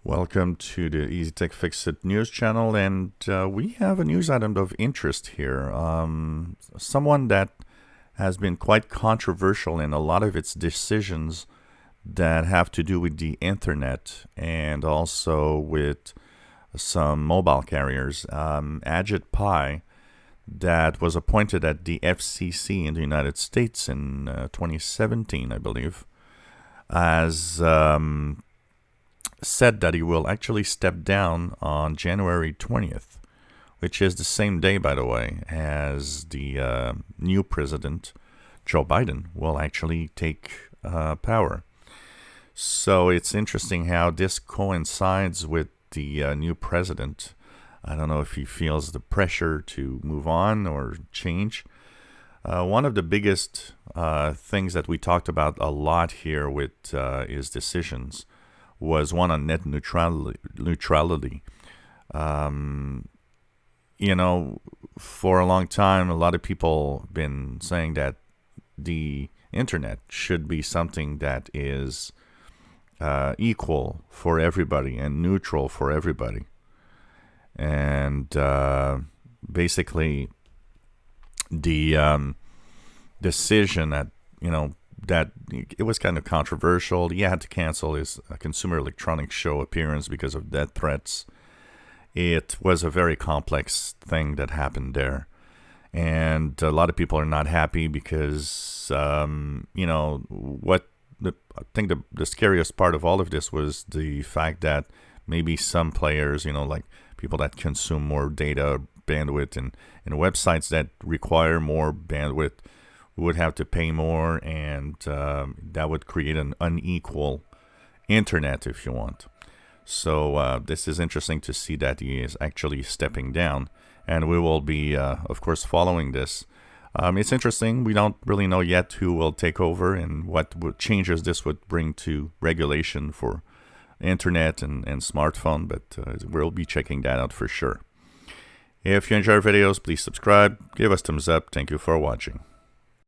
Welcome to the Easy Tech Fix It news channel, and we have a news item of interest here. Someone that has been quite controversial in a lot of its decisions that have to do with the internet and also with some mobile carriers. Ajit Pai, that was appointed at the FCC in the United States in 2017, I believe, as said that he will actually step down on January 20th, which is the same day, by the way, as the new president, Joe Biden, will actually take power. So it's interesting how this coincides with the new president. I don't know if he feels the pressure to move on or change. One of the biggest things that we talked about a lot here with his decisions was one on net neutrality. For a long time, a lot of people have been saying that the internet should be something that is equal for everybody and neutral for everybody. And basically, the decision that it was kind of controversial. He had to cancel his Consumer Electronics Show appearance because of death threats. It was a very complex thing that happened there. And a lot of people are not happy because, I think the scariest part of all of this was the fact that maybe some players, like people that consume more data, bandwidth, and websites that require more bandwidth would have to pay more, and that would create an unequal internet, if you want. So this is interesting to see that he is actually stepping down, and we will be, of course, following this. It's interesting. We don't really know yet who will take over and what changes this would bring to regulation for internet and smartphone, but we'll be checking that out for sure. If you enjoy our videos, please subscribe, give us thumbs up. Thank you for watching.